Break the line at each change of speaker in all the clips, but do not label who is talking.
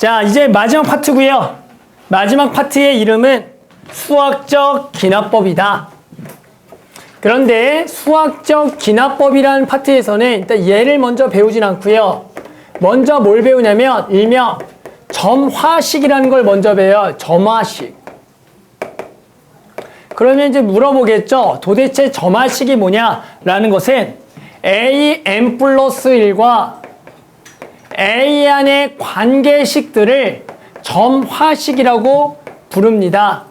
자, 이제 마지막 파트고요. 마지막 파트의 이름은 수학적 기납법이다. 그런데 수학적 기납법이라는 파트에서는 일단 얘를 먼저 배우진 않고요. 먼저 뭘 배우냐면 일명 점화식이라는 걸 먼저 배워요. 점화식. 그러면 이제 물어보겠죠. 도대체 점화식이 뭐냐라는 것은 an 플러스 1과 a 안의 관계식들을 점화식이라고 부릅니다.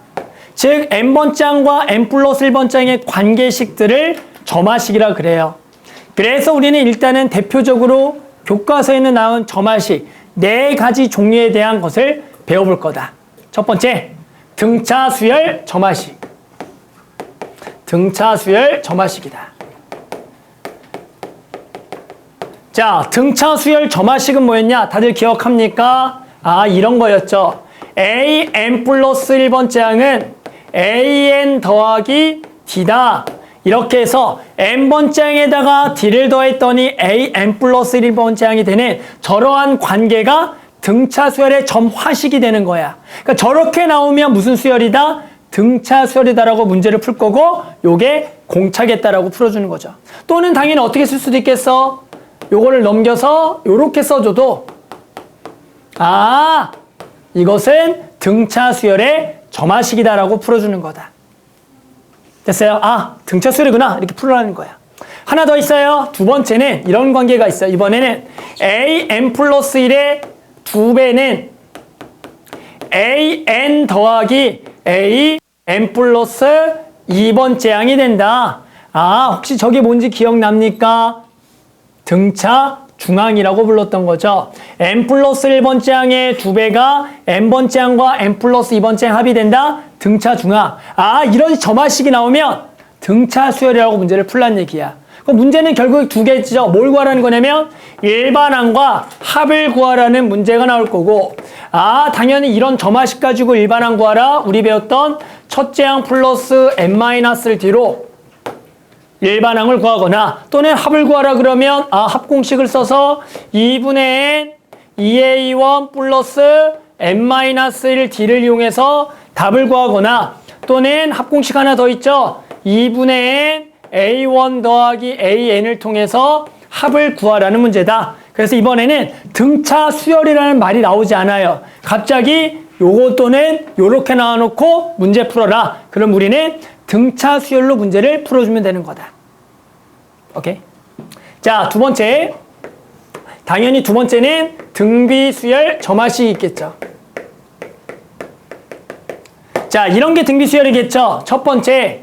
즉 n번째 항과 n 플러스 1번째 항의 관계식들을 점화식이라 그래요. 그래서 우리는 일단은 대표적으로 교과서에는 나온 점화식 4가지 종류에 대한 것을 배워볼 거다. 첫 번째, 등차수열 점화식. 등차수열 점화식이다. 자, 등차수열 점화식은 뭐였냐? 다들 기억합니까? 아, 이런 거였죠. an 플러스 1번째 항은 an 더하기 d다. 이렇게 해서 n번째 항에다가 d를 더했더니 an 플러스 1번째 항이 되는 저러한 관계가 등차수열의 점화식이 되는 거야. 그러니까 저렇게 나오면 무슨 수열이다? 등차수열이다라고 문제를 풀 거고 요게 공차겠다라고 풀어주는 거죠. 또는 당연히 어떻게 쓸 수도 있겠어? 요거를 넘겨서 요렇게 써줘도 아, 이것은 등차수열의 점화식이다라고 풀어주는 거다. 됐어요? 아, 등차수열이구나. 이렇게 풀어라는 거야. 하나 더 있어요. 두 번째는 이런 관계가 있어요. 이번에는 an 플러스 1의 2배는 an 더하기 an 플러스 2번째 항이 된다. 아, 혹시 저게 뭔지 기억납니까? 등차 중항이라고 불렀던 거죠. n 플러스 1번째 항의 2배가 n번째 항과 n 플러스 2번째 항 합이 된다. 등차 중항. 아, 이런 점화식이 나오면 등차 수열이라고 문제를 풀란 얘기야. 그럼 문제는 결국 2개죠. 뭘 구하라는 거냐면 일반항과 합을 구하라는 문제가 나올 거고, 아, 당연히 이런 점화식 가지고 일반항 구하라. 우리 배웠던 첫째 항 플러스 n-를 뒤로 일반항을 구하거나 또는 합을 구하라 그러면 아, 합공식을 써서 2분의 n 2a1 플러스 n-1 d를 이용해서 답을 구하거나 또는 합공식 하나 더 있죠. 2분의 n a1 더하기 an을 통해서 합을 구하라는 문제다. 그래서 이번에는 등차 수열이라는 말이 나오지 않아요. 갑자기 요거 또는 요렇게 나와놓고 문제 풀어라. 그럼 우리는 등차 수열로 문제를 풀어주면 되는 거다. 오케이? 자, 두 번째. 당연히 두 번째는 등비수열 점화식이 있겠죠. 자, 이런 게 등비수열이겠죠. 첫 번째,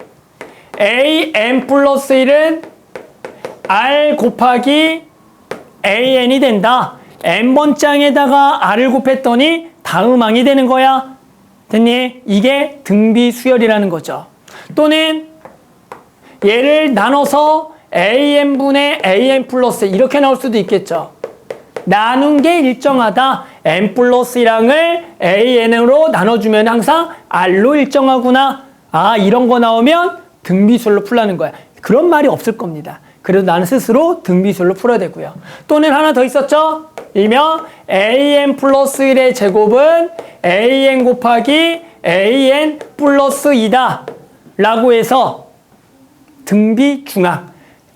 an 플러스 1은 r 곱하기 an이 된다. n번째 항에다가 r을 곱했더니 다음 항이 되는 거야. 됐니? 이게 등비수열이라는 거죠. 또는 얘를 나눠서 an분의 an 플러스 이렇게 나올 수도 있겠죠. 나눈 게 일정하다. n 플러스 1항을 an으로 나눠주면 항상 r로 일정하구나. 아, 이런 거 나오면 등비수열로 풀라는 거야. 그런 말이 없을 겁니다. 그래도 나는 스스로 등비수열로 풀어야 되고요. 또는 하나 더 있었죠? 일명 an 플러스 1의 제곱은 an 곱하기 an 플러스 2다 라고 해서 등비중항.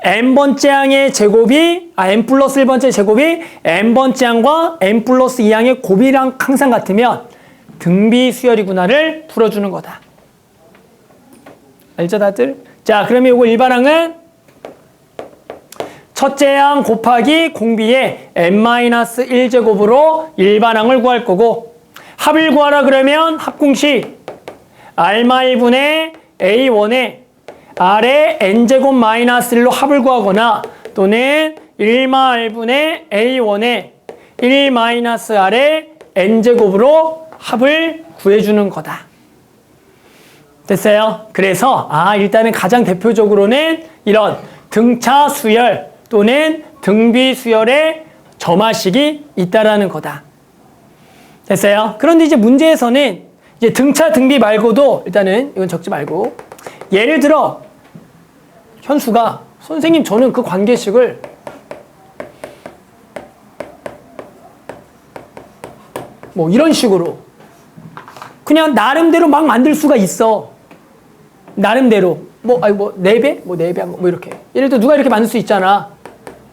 n번째 항의 제곱이 n 플러스 1번째 제곱이 n번째 항과 n 플러스 2항의 곱이랑 항상 같으면 등비수열이구나를 풀어주는 거다. 알죠, 다들? 자, 그러면 이거 일반항은 첫째 항 곱하기 공비의 n-1제곱으로 일반항을 구할 거고, 합을 구하라 그러면 합공식 r-1분의 a1에 r의 n제곱 마이너스 1로 합을 구하거나 또는 1-r분의 a1에 1-r의 n제곱으로 합을 구해주는 거다. 됐어요? 그래서 일단은 가장 대표적으로는 이런 등차 수열 또는 등비 수열의 점화식이 있다라는 거다. 됐어요? 그런데 이제 문제에서는 이제 등차 등비 말고도 일단은 이건 적지 말고 예를 들어 현수가 선생님 저는 그 관계식을 뭐 이런 식으로 그냥 나름대로 막 만들 수가 있어. 나름대로 뭐 4배? 뭐 4배 뭐 이렇게. 예를 들어 누가 이렇게 만들 수 있잖아.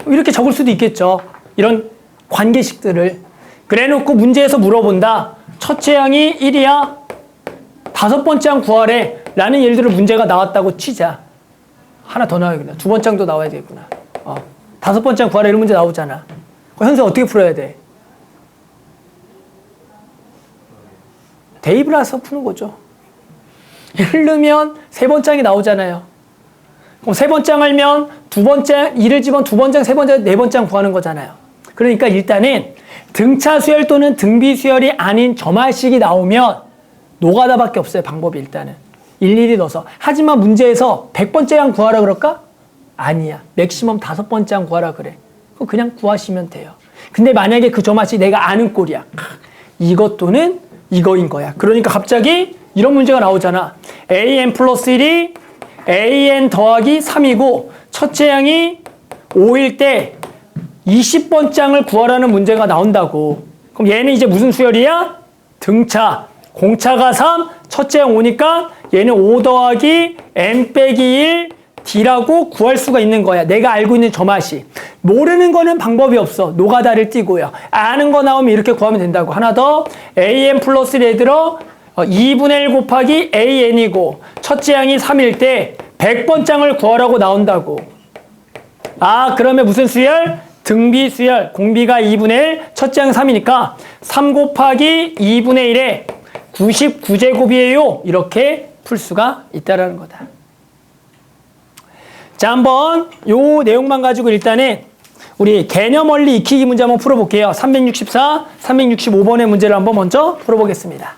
이렇게 적을 수도 있겠죠. 이런 관계식들을. 그래 놓고 문제에서 물어본다. 첫째 항이 1이야. 5번째 항 구하래. 라는 예를 들어 문제가 나왔다고 치자. 하나 더 나와야겠구나. 2번째 항도 나와야 되겠구나. 5번째 항 구하래. 이런 문제 나오잖아. 현수 어떻게 풀어야 돼? 대입을 해서 푸는 거죠. 예를 들면 3번째 항이 나오잖아요. 그럼 3번째 항 알면 2번째 2를 집어 2번째 항, 3번째 항, 4번째 항 구하는 거잖아요. 그러니까 일단은 등차 수열 또는 등비 수열이 아닌 점화식이 나오면 노가다밖에 없어요. 방법이 일단은. 일일이 넣어서. 하지만 문제에서 100번째 항 구하라 그럴까? 아니야. 맥시멈 5번째 항 구하라 그래. 그럼 그냥 구하시면 돼요. 근데 만약에 그 점화식 내가 아는 꼴이야. 이것 또는 이거인 거야. 그러니까 갑자기 이런 문제가 나오잖아. an 플러스 1이 an 더하기 3이고 첫째 항이 5일 때 20번째 항을 구하라는 문제가 나온다고. 그럼 얘는 이제 무슨 수열이야? 등차. 공차가 3, 첫째 항 5니까 얘는 5 더하기 n 빼기 1 d라고 구할 수가 있는 거야. 내가 알고 있는 점화식. 모르는 거는 방법이 없어. 노가다를 띄고요. 아는 거 나오면 이렇게 구하면 된다고. 하나 더. an 플러스 1 들어 2분의 1 곱하기 an이고 첫째 항이 3일 때 100번째 항을 구하라고 나온다고. 그러면 무슨 수열? 등비 수열. 공비가 2분의 1, 첫째 항 3이니까 3 곱하기 2분의 1에 99제곱이에요. 이렇게 풀 수가 있다라는 거다. 자, 한번 요 내용만 가지고 일단은 우리 개념 원리 익히기 문제 한번 풀어볼게요. 364, 365번의 문제를 한번 먼저 풀어보겠습니다.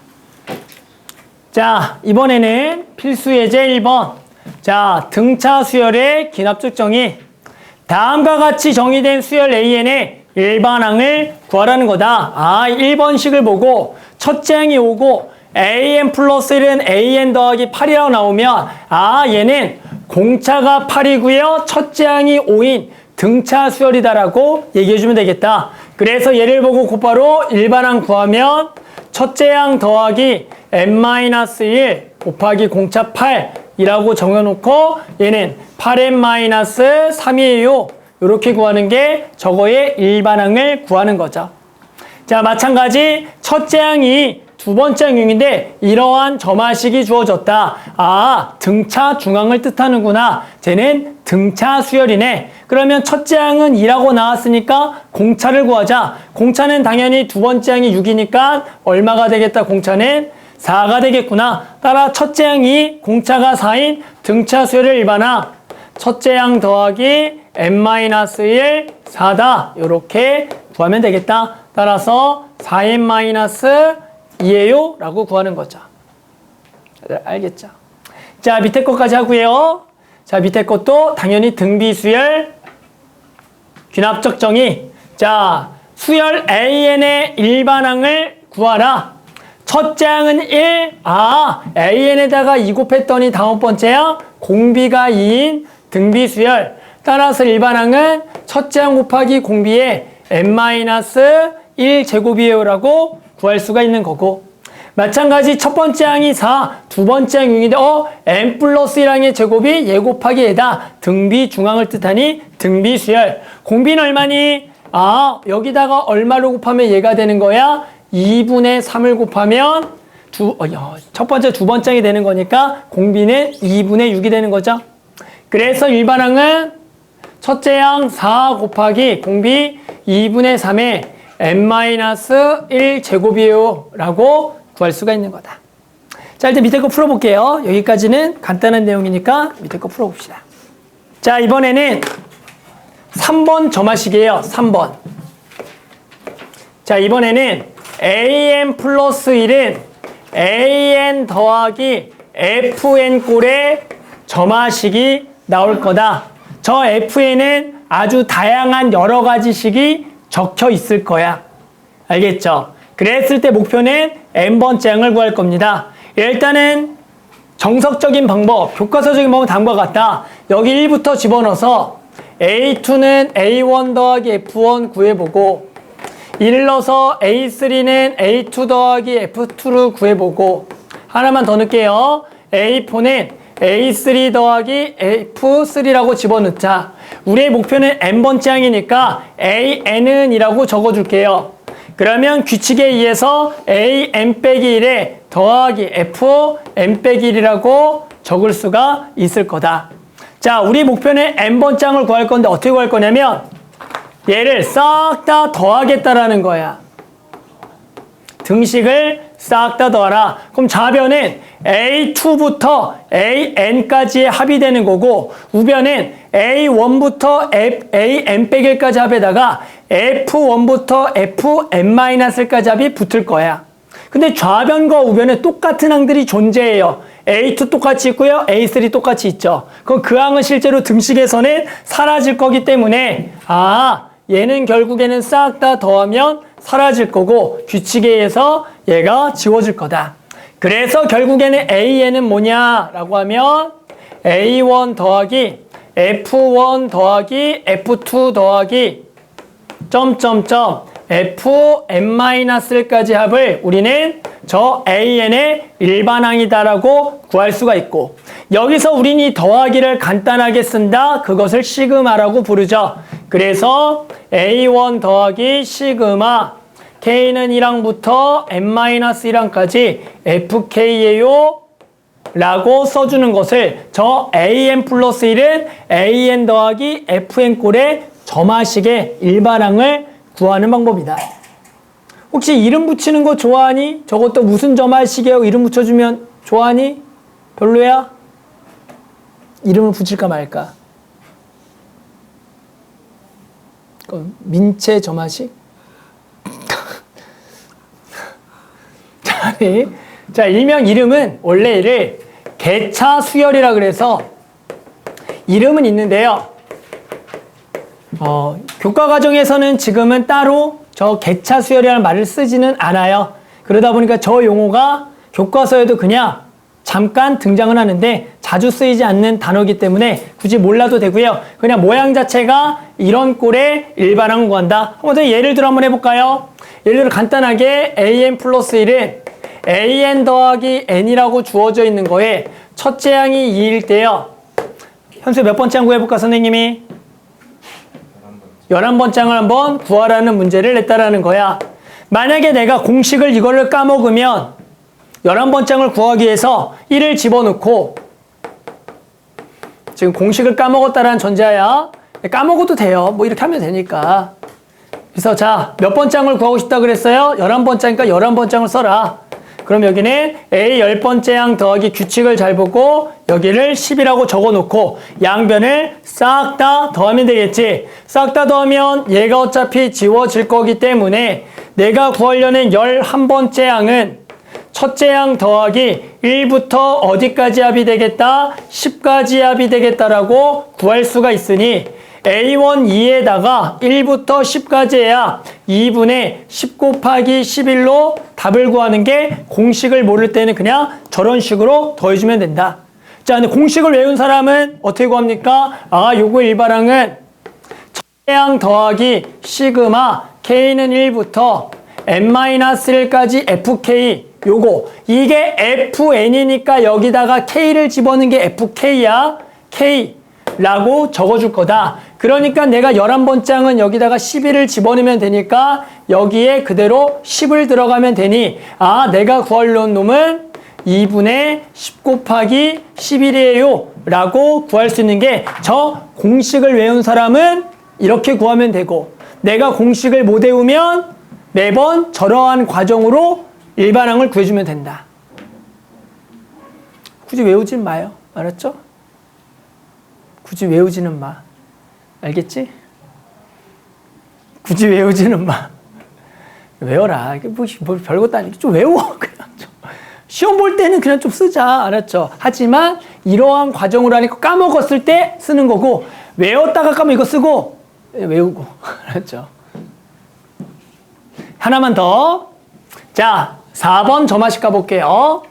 자, 이번에는 필수 예제 1번. 자, 등차 수열의 기납적 정의. 다음과 같이 정의된 수열 AN의 일반항을 구하라는 거다. 1번식을 보고 첫째 항이 오고 AN 플러스 1은 AN 더하기 8이라고 나오면 얘는 공차가 8이고요. 첫째 항이 5인 등차 수열이다라고 얘기해주면 되겠다. 그래서 얘를 보고 곧바로 일반항 구하면 첫째 항 더하기 n-1 곱하기 공차 8이라고 정해놓고 얘는 8n-3이에요. 이렇게 구하는 게 저거의 일반항을 구하는 거죠. 자, 마찬가지 첫째 항이 2번째 항인데 이러한 점화식이 주어졌다. 등차 중앙을 뜻하는구나. 쟤는 등차 수열이네. 그러면 첫째 항은 2라고 나왔으니까 공차를 구하자. 공차는 당연히 2번째 항이 6이니까 얼마가 되겠다. 공차는 4가 되겠구나. 따라 첫째 항이 공차가 4인 등차 수열의 일반항. 첫째 항 더하기 n-1 4다. 이렇게 구하면 되겠다. 따라서 4n-2예요 라고 구하는 거죠. 알겠죠? 자, 밑에 것까지 하고요. 자, 밑에 것도 당연히 등비수열 귀납적 정의. 자, 수열 AN의 일반항을 구하라. 첫째 항은 1. AN에다가 2 곱했더니 다음 번째 항 공비가 2인 등비수열. 따라서 일반항은 첫째 항 곱하기 공비에 n-1 제곱이에요 라고 구할 수가 있는 거고, 마찬가지 첫 번째 항이 4, 두 번째 항 6인데 n 플러스 1항의 제곱이 얘 곱하기 얘다. 등비 중앙을 뜻하니 등비수열. 공비는 얼마니? 여기다가 얼마를 곱하면 얘가 되는 거야? 2분의 3을 곱하면 첫 번째, 두 번째 항이 되는 거니까 공비는 2분의 6이 되는 거죠. 그래서 일반항은 첫째 항 4 곱하기 공비 2분의 3에 n-1 제곱이에요 라고 구할 수가 있는 거다. 자, 일단 밑에 거 풀어볼게요. 여기까지는 간단한 내용이니까 밑에 거 풀어봅시다. 자, 이번에는 3번 점화식이에요. 3번. 자, 이번에는 an 플러스 1은 an 더하기 fn 꼴의 점화식이 나올 거다. 저 fn은 아주 다양한 여러 가지 식이 적혀 있을 거야. 알겠죠? 그랬을 때 목표는 n번째 항을 구할 겁니다. 일단은 정석적인 방법, 교과서적인 방법은 다음과 같다. 여기 1부터 집어넣어서 A2는 A1 더하기 F1 구해보고 1을 넣어서 A3는 A2 더하기 F2를 구해보고 하나만 더 넣을게요. A4는 A3 더하기 F3라고 집어넣자. 우리의 목표는 n번째 항이니까 AN은 이라고 적어줄게요. 그러면 규칙에 의해서 AN 빼기 1에 더하기 FN 빼기 1이라고 적을 수가 있을 거다. 자, 우리 목표는 n번째 항을 구할 건데 어떻게 구할 거냐면 얘를 싹 다 더하겠다라는 거야. 등식을 싹 다 더하라. 그럼 좌변은 A2부터 AN까지의 합이 되는 거고 우변은 A1부터 AN 빼기 1까지 합에다가 F1부터 FN-까지 합이 붙을 거야. 근데 좌변과 우변에 똑같은 항들이 존재해요. A2 똑같이 있고요. A3 똑같이 있죠. 그럼 그 항은 실제로 등식에서는 사라질 거기 때문에 얘는 결국에는 싹 다 더하면 사라질 거고 규칙에 의해서 얘가 지워질 거다. 그래서 결국에는 AN은 뭐냐라고 하면 A1 더하기 F1 더하기 F2 더하기 점점점 FN-까지 합을 우리는 저 AN의 일반항이다라고 구할 수가 있고 여기서 우리는 이 더하기를 간단하게 쓴다. 그것을 시그마라고 부르죠. 그래서 A1 더하기 시그마 K는 1항부터 N-1항까지 FK예요 라고 써주는 것을 저 AN 플러스 1은 AN 더하기 FN 꼴의 점화식의 일반항을 구하는 방법이다. 혹시 이름 붙이는 거 좋아하니? 저것도 무슨 점화식이에요? 이름 붙여주면 좋아하니? 별로야? 이름을 붙일까 말까? 민체 점화식? 자, 일명 이름은 원래 이를 개차 수열이라 그래서 이름은 있는데요. 교과 과정에서는 지금은 따로 저 개차 수열이라는 말을 쓰지는 않아요. 그러다 보니까 저 용어가 교과서에도 그냥 잠깐 등장은 하는데 자주 쓰이지 않는 단어이기 때문에 굳이 몰라도 되고요. 그냥 모양 자체가 이런 꼴의 일반항을 구한다. 한번 더 예를 들어 한번 해볼까요? 예를 들어 간단하게 AN 플러스 1은 AN 더하기 N이라고 주어져 있는 거에 첫째 항이 2일 때요. 현수 몇 번째 항 구해볼까 선생님이? 11번째 항을 한번 구하라는 문제를 냈다라는 거야. 만약에 내가 공식을 이거를 까먹으면 11번째 항을 구하기 위해서 1을 집어넣고 지금 공식을 까먹었다라는 전제야. 까먹어도 돼요. 뭐 이렇게 하면 되니까. 그래서 자, 몇 번째 항을 구하고 싶다 그랬어요? 11번째니까 11번째 항을 써라. 그럼 여기는 A 10번째 항 더하기 규칙을 잘 보고 여기를 10이라고 적어놓고 양변을 싹 다 더하면 되겠지. 싹 다 더하면 얘가 어차피 지워질 거기 때문에 내가 구하려는 11번째 항은 첫째 항 더하기 1부터 어디까지 합이 되겠다? 10까지 합이 되겠다라고 구할 수가 있으니 A1, 2에다가 1부터 10까지 해야 2분의 10 곱하기 11로 답을 구하는 게 공식을 모를 때는 그냥 저런 식으로 더해주면 된다. 자, 근데 공식을 외운 사람은 어떻게 구합니까? 요거 일반항은 첫째 항 더하기 시그마 K는 1부터 N-1까지 FK 요거 이게 FN이니까 여기다가 K를 집어넣은 게 FK야. K 라고 적어줄 거다. 그러니까 내가 11번째 항은 여기다가 11을 집어넣으면 되니까 여기에 그대로 10을 들어가면 되니 내가 구하려는 놈은 2분의 10 곱하기 11이에요 라고 구할 수 있는 게 저 공식을 외운 사람은 이렇게 구하면 되고 내가 공식을 못 외우면 매번 저러한 과정으로 일반항을 구해주면 된다. 굳이 외우진 마요. 알았죠? 굳이 외우지는 마. 알겠지? 굳이 외우지는 마. 외워라. 뭐 별것도 아니고 좀 외워. 그냥 좀. 시험 볼 때는 그냥 좀 쓰자. 알았죠? 하지만 이러한 과정으로 하니까 까먹었을 때 쓰는 거고 외웠다가 까먹으면 이거 쓰고 외우고. 알았죠? 하나만 더. 자, 4번 점화식 가볼게요.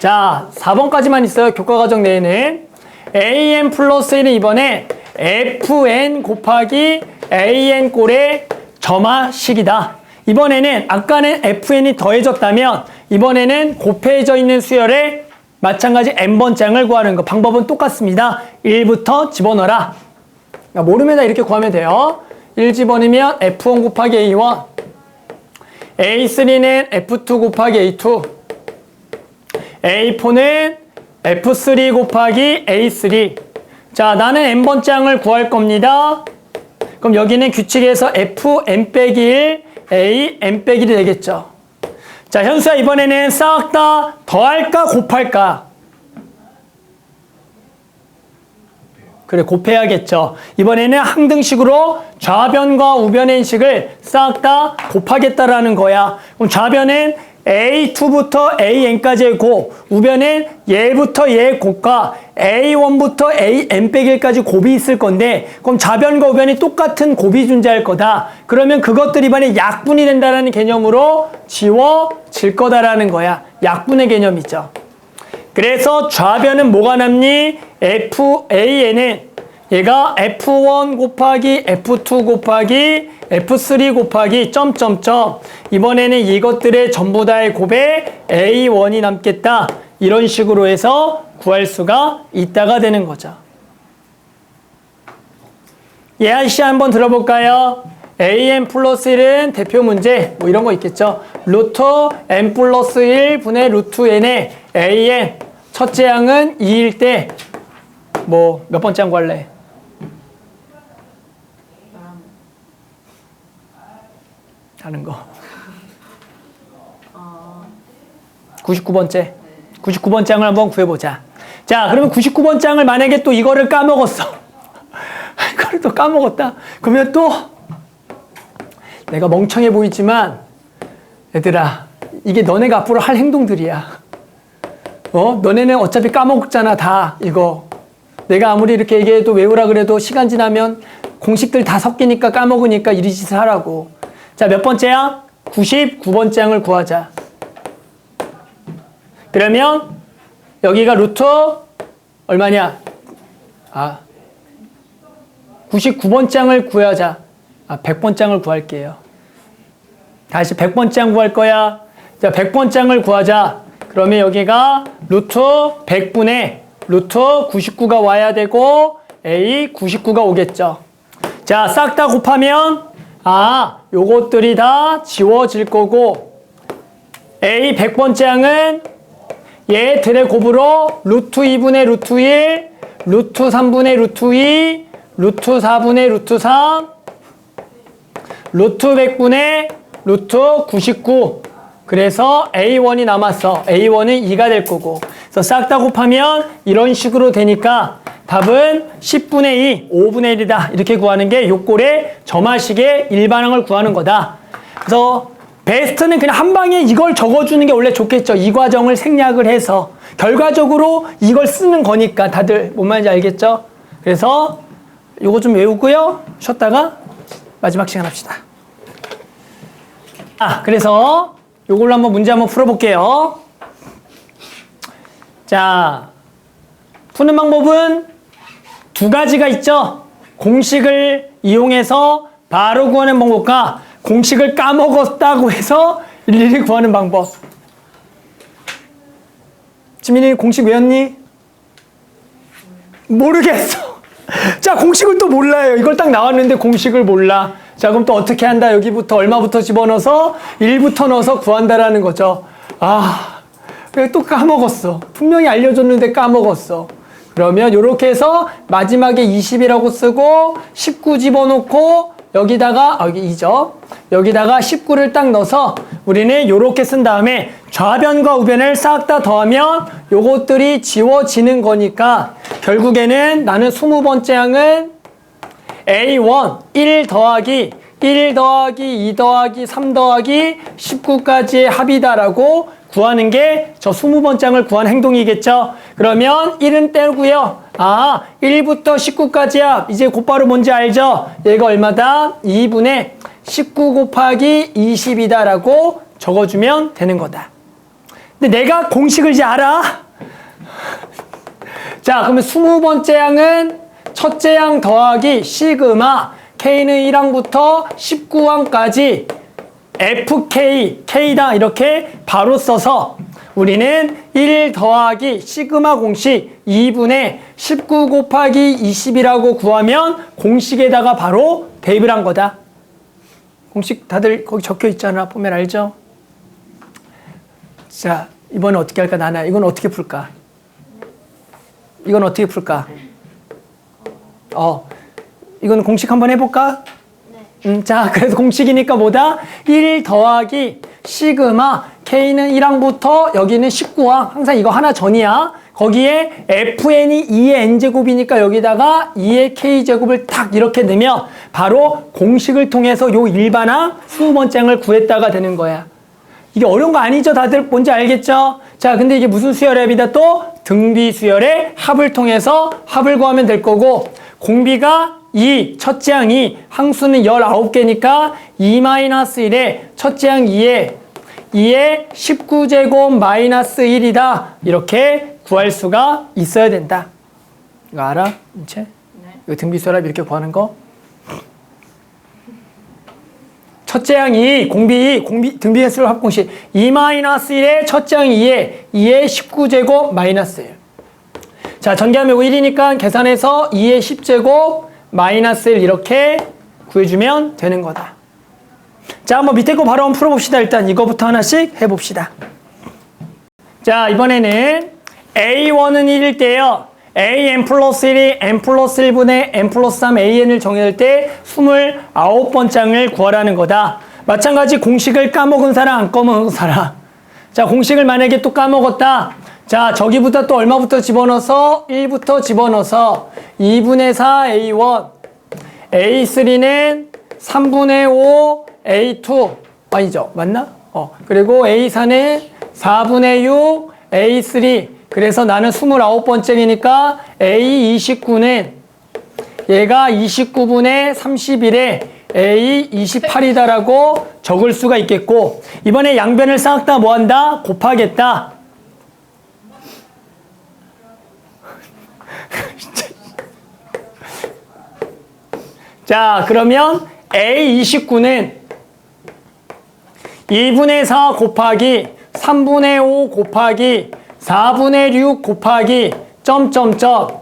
자, 4번까지만 있어요. 교과과정 내에는. AN 플러스 1은 이번에 FN 곱하기 AN 꼴의 점화식이다. 이번에는 아까는 FN이 더해졌다면 이번에는 곱해져 있는 수열에 마찬가지 n번장을 구하는 거. 방법은 똑같습니다. 1부터 집어넣어라. 모르면 이렇게 구하면 돼요. 1 집어넣으면 F1 곱하기 A1, A3는 F2 곱하기 A2, A4는 F3 곱하기 A3. 자, 나는 n번장을 구할 겁니다. 그럼 여기는 규칙에서 Fn 빼기 1, A n 빼기 1이 되겠죠. 자, 현수야, 이번에는 싹 다 더할까 곱할까? 그래, 곱해야겠죠. 이번에는 항등식으로 좌변과 우변의 식을 싹 다 곱하겠다라는 거야. 그럼 좌변은 A2부터 AN까지의 곱, 우변은 얘부터 얘의 곱과 A1부터 AN 빼기 1까지 곱이 있을 건데, 그럼 좌변과 우변이 똑같은 곱이 존재할 거다. 그러면 그것들이 이번에 약분이 된다는 개념으로 지워질 거다라는 거야. 약분의 개념이죠. 그래서 좌변은 뭐가 남니? FAN은 얘가 F1 곱하기 F2 곱하기 F3 곱하기 점점점. 이번에는 이것들의 전부 다의 곱에 A1이 남겠다. 이런 식으로 해서 구할 수가 있다가 되는 거죠. 예아씨 한번 들어볼까요? AN 플러스 1은 대표 문제 뭐 이런 거 있겠죠. 루트 N 플러스 1분의 루트 N의 AN 첫째 항은 2일 때 뭐 몇 번째 항 구할래? 하는 거. 99번째. 99번째 항을 한번 구해보자. 자, 그러면 99번째 항을 만약에 또 이거를 까먹었어. 이거를 또 까먹었다. 그러면 또 내가 멍청해 보이지만 얘들아, 이게 너네가 앞으로 할 행동들이야. 너네는 어차피 까먹잖아, 다 이거. 내가 아무리 이렇게 얘기해도 외우라 그래도 시간 지나면 공식들 다 섞이니까 까먹으니까 이 짓을 하라고. 자, 몇 번째야? 99번째 항을 구하자. 그러면 여기가 루트 얼마냐? 99번째 항을 구하자. 100번째 항을 구할게요. 다시 100번째 항 구할 거야. 자, 100번째 항을 구하자. 그러면 여기가 루트 100분의 루트 99가 와야 되고 A 99가 오겠죠. 자, 싹 다 곱하면 요것들이 다 지워질 거고 A 100번째 항은 얘들의 곱으로 루트 2분의 루트 1, 루트 3분의 루트 2, 루트 4분의 루트 3, 루트 100분의 루트 99. 그래서 A1이 남았어. A1은 2가 될 거고. 그래서 싹 다 곱하면 이런 식으로 되니까 답은 10분의 2, 5분의 1이다. 이렇게 구하는 게 요꼴의 점화식의 일반항을 구하는 거다. 그래서 베스트는 그냥 한 방에 이걸 적어주는 게 원래 좋겠죠. 이 과정을 생략을 해서. 결과적으로 이걸 쓰는 거니까 다들 뭔 말인지 알겠죠? 그래서 요거 좀 외우고요. 쉬었다가 마지막 시간 합시다. 그래서 요걸로 한번 문제 한번 풀어볼게요. 자, 푸는 방법은 두 가지가 있죠. 공식을 이용해서 바로 구하는 방법과 공식을 까먹었다고 해서 일일이 구하는 방법. 지민이 공식 외웠니? 모르겠어. 자, 공식을 또 몰라요. 이걸 딱 나왔는데 공식을 몰라. 자, 그럼 또 어떻게 한다? 여기부터 얼마부터 집어넣어서 1부터 넣어서 구한다라는 거죠. 또 까먹었어. 분명히 알려줬는데 까먹었어. 그러면 이렇게 해서 마지막에 20이라고 쓰고 19 집어넣고 여기다가 여기 2죠. 여기다가 19를 딱 넣어서 우리는 이렇게 쓴 다음에 좌변과 우변을 싹 다 더하면 요것들이 지워지는 거니까 결국에는 나는 20번째 항은 A1 1 더하기 1 더하기 2 더하기 3 더하기 19까지의 합이다라고 구하는 게 저 20번째 항을 구하는 행동이겠죠. 그러면 1은 떼고요. 1부터 19까지야. 이제 곧바로 뭔지 알죠? 얘가 얼마다? 2분의 19 곱하기 20이다라고 적어주면 되는 거다. 근데 내가 공식을 이제 알아. 자, 그러면 20번째 항은 첫째 항 더하기 시그마 K는 1항부터 19항까지 FK, K다 이렇게 바로 써서 우리는 1 더하기 시그마 공식 2분의 19 곱하기 20이라고 구하면 공식에다가 바로 대입을 한 거다. 공식 다들 거기 적혀 있잖아. 보면 알죠? 자, 이번에 어떻게 할까, 나나? 이건 어떻게 풀까? 이건 어떻게 풀까? 이건 공식 한번 해볼까? 자, 그래서 공식이니까 뭐다? 1 더하기 시그마 K는 1항부터 여기는 19항. 항상 이거 하나 전이야. 거기에 FN이 2의 N제곱이니까 여기다가 2의 K제곱을 딱 이렇게 넣으면 바로 공식을 통해서 요 일반항 20번째 항을 구했다가 되는 거야. 이게 어려운 거 아니죠? 다들 뭔지 알겠죠? 자, 근데 이게 무슨 수열합이다? 또 등비 수열의 합을 통해서 합을 구하면 될 거고, 공비가 2, 첫째 항 2, 항수는 19개니까 2-1에 첫째 항 2에 19제곱 마이너스 1이다. 이렇게 구할 수가 있어야 된다. 이거 알아? 인체? 네. 이거 등비수열합 이렇게 구하는 거? 첫째 항 2, 등비의 수열합 공식 2-1에 첫째 항 2에 19제곱 마이너스 1. 자, 전개하면 1이니까 계산해서 2의 10제곱 마이너스 1 이렇게 구해주면 되는 거다. 자, 한번 밑에 거 바로 한번 풀어봅시다. 일단 이거부터 하나씩 해봅시다. 자, 이번에는 A1은 1일 때요. AN 플러스 1이 N 플러스 1분의 N 플러스 3 AN을 정의할 때 29번장을 구하라는 거다. 마찬가지 공식을 까먹은 사람, 안 까먹은 사람. 자, 공식을 만약에 또 까먹었다. 자, 저기부터 또 얼마부터 집어넣어서 1부터 집어넣어서 2분의 4 A1, A3는 3분의 5 A2, 아니죠? 맞나? 그리고 A4는 4분의 6 A3. 그래서 나는 29번째이니까 A29는 얘가 29분의 31에 A28이다라고 적을 수가 있겠고, 이번에 양변을 싹 다 뭐한다? 곱하겠다. 자, 그러면 A29는 2분의 4 곱하기 3분의 5 곱하기 4분의 6 곱하기 점점점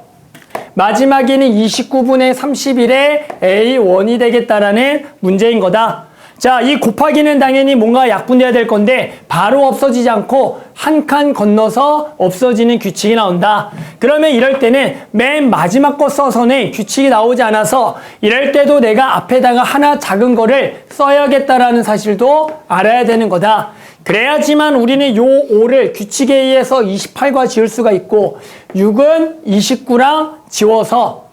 마지막에는 29분의 31에 A1이 되겠다라는 문제인 거다. 자, 이 곱하기는 당연히 뭔가 약분돼야 될 건데 바로 없어지지 않고 한 칸 건너서 없어지는 규칙이 나온다. 그러면 이럴 때는 맨 마지막 거 써서는 규칙이 나오지 않아서 이럴 때도 내가 앞에다가 하나 작은 거를 써야겠다라는 사실도 알아야 되는 거다. 그래야지만 우리는 요 5를 규칙에 의해서 28과 지울 수가 있고 6은 29랑 지워서